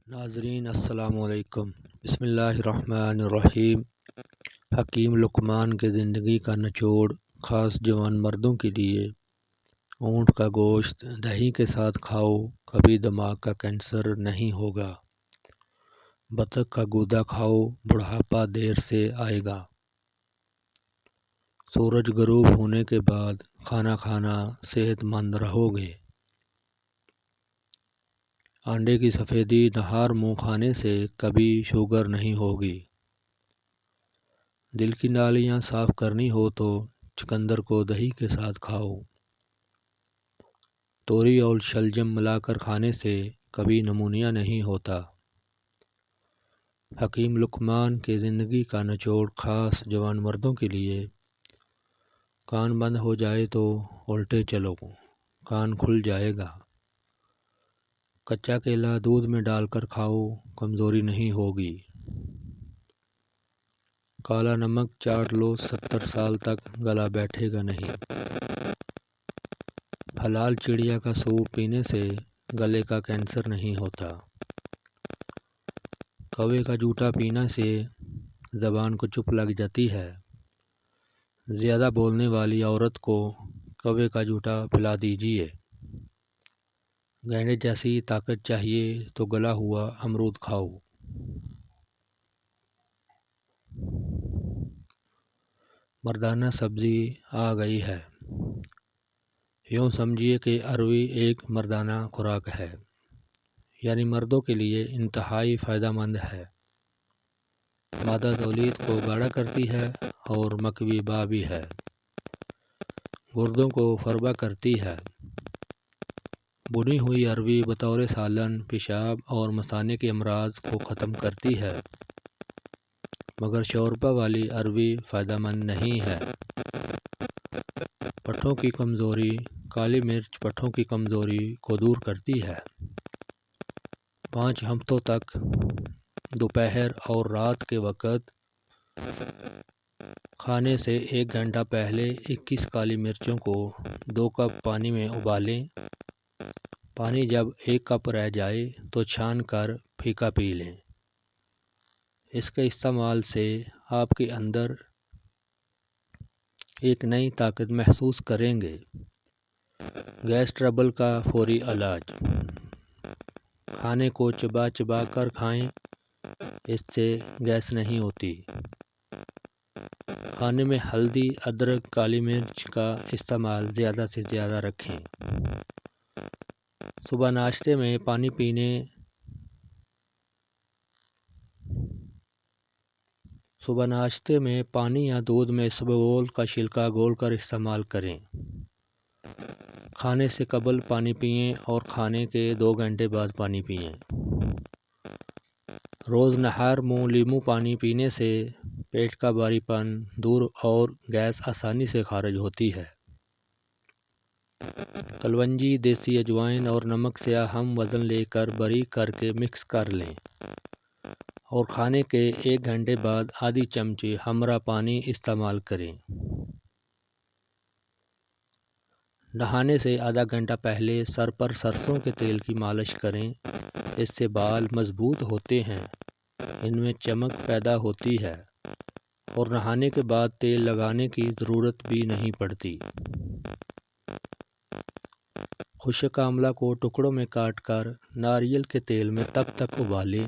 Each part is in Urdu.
ناظرین السلام علیکم۔ بسم اللہ الرحمن الرحیم۔ حکیم لقمان کے زندگی کا نچوڑ خاص جوان مردوں کے لیے۔ اونٹ کا گوشت دہی کے ساتھ کھاؤ، کبھی دماغ کا کینسر نہیں ہوگا۔ بطخ کا گودا کھاؤ، بڑھاپا دیر سے آئے گا۔ سورج غروب ہونے کے بعد کھانا کھانا، صحت مند رہو گے۔ انڈے کی سفیدی نہار منہ کھانے سے کبھی شوگر نہیں ہوگی۔ دل کی نالیاں صاف کرنی ہو تو چقندر کو دہی کے ساتھ کھاؤ۔ توری اور شلجم ملا کر کھانے سے کبھی نمونیا نہیں ہوتا۔ حکیم لقمان کے زندگی کا نچوڑ خاص جوان مردوں کے لیے۔ کان بند ہو جائے تو الٹے چلو، کان کھل جائے گا۔ کچا کیلا دودھ میں ڈال کر کھاؤ، کمزوری نہیں ہوگی۔ کالا نمک چاٹ لو، 70 سال تک گلا بیٹھے گا نہیں۔ حلال چڑیا کا سوپ پینے سے گلے کا کینسر نہیں ہوتا۔ کوے کا جوٹا پینے سے زبان کو چپ لگ جاتی ہے۔ زیادہ بولنے والی عورت کو کوے کا جوٹا پلا دیجیے۔ گینڈے جیسی طاقت چاہیے تو گلا ہوا امرود کھاؤ۔ مردانہ سبزی آ گئی ہے۔ یوں سمجھیے کہ اروی ایک مردانہ خوراک ہے، یعنی مردوں کے لیے انتہائی فائدہ مند ہے۔ مادہ تولید کو گاڑھا کرتی ہے اور مقوی بھی ہے۔ گردوں کو فربہ کرتی ہے۔ بنی ہوئی اروی بطور سالن پیشاب اور مثانے کے امراض کو ختم کرتی ہے، مگر شوربہ والی اروی فائدہ مند نہیں ہے۔ پٹھوں کی کمزوری، کالی مرچ پٹھوں کی کمزوری کو دور کرتی ہے۔ 5 ہفتوں تک دوپہر اور رات کے وقت کھانے سے 1 گھنٹہ پہلے 21 کالی مرچوں کو 2 کپ پانی میں ابالیں۔ پانی جب 1 کپ رہ جائے تو چھان کر پھیکا پی لیں۔ اس کے استعمال سے آپ کے اندر ایک نئی طاقت محسوس کریں گے۔ گیس ٹربل کا فوری علاج۔ کھانے کو چبا چبا کر کھائیں، اس سے گیس نہیں ہوتی۔ کھانے میں ہلدی، ادرک، کالی مرچ کا استعمال زیادہ سے زیادہ رکھیں۔ صبح ناشتے میں پانی یا دودھ میں اسبگول کا چھلکا گھول کر استعمال کریں۔ کھانے سے قبل پانی پئیں اور کھانے کے 2 گھنٹے بعد پانی پئیں۔ روز نہار منہ لیموں پانی پینے سے پیٹ کا بھاری پن دور اور گیس آسانی سے خارج ہوتی ہے۔ کلونجی، دیسی اجوائن اور نمک سیاہ ہم وزن لے کر باریک کر کے مکس کر لیں اور کھانے کے 1 گھنٹے بعد آدھی چمچی ہمرا پانی استعمال کریں۔ نہانے سے آدھا گھنٹہ پہلے سر پر سرسوں کے تیل کی مالش کریں، اس سے بال مضبوط ہوتے ہیں، ان میں چمک پیدا ہوتی ہے اور نہانے کے بعد تیل لگانے کی ضرورت بھی نہیں پڑتی۔ خشک آملہ کو ٹکڑوں میں کاٹ کر ناریل کے تیل میں تب تک ابالیں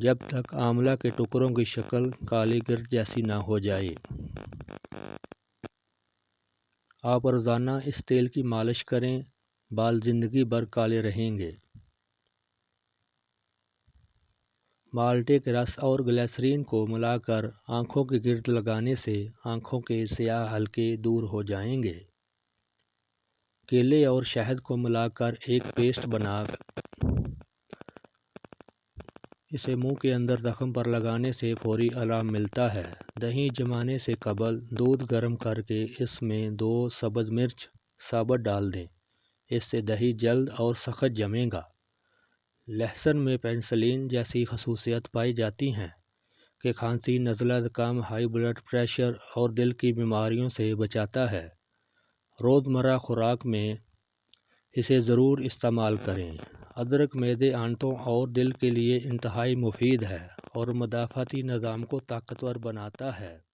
جب تک آملہ کے ٹکڑوں کی شکل کالی گرد جیسی نہ ہو جائے۔ آپ روزانہ اس تیل کی مالش کریں، بال زندگی بھر کالے رہیں گے۔ مالٹے کے رس اور گلیسرین کو ملا کر آنکھوں کے گرد لگانے سے آنکھوں کے سیاہ حلقے دور ہو جائیں گے۔ کیلے اور شہد کو ملا کر ایک پیسٹ بنا اسے منہ کے اندر زخم پر لگانے سے فوری آرام ملتا ہے۔ دہی جمانے سے قبل دودھ گرم کر کے اس میں 2 سبز مرچ ثابت ڈال دیں، اس سے دہی جلد اور سخت جمے گا۔ لہسن میں پینسلین جیسی خصوصیات پائی جاتی ہیں کہ کھانسی، نزلہ زکام، ہائی بلڈ پریشر اور دل کی بیماریوں سے بچاتا ہے۔ روزمرہ خوراک میں اسے ضرور استعمال کریں۔ ادرک معدے، آنتوں اور دل کے لیے انتہائی مفید ہے اور مدافعتی نظام کو طاقتور بناتا ہے۔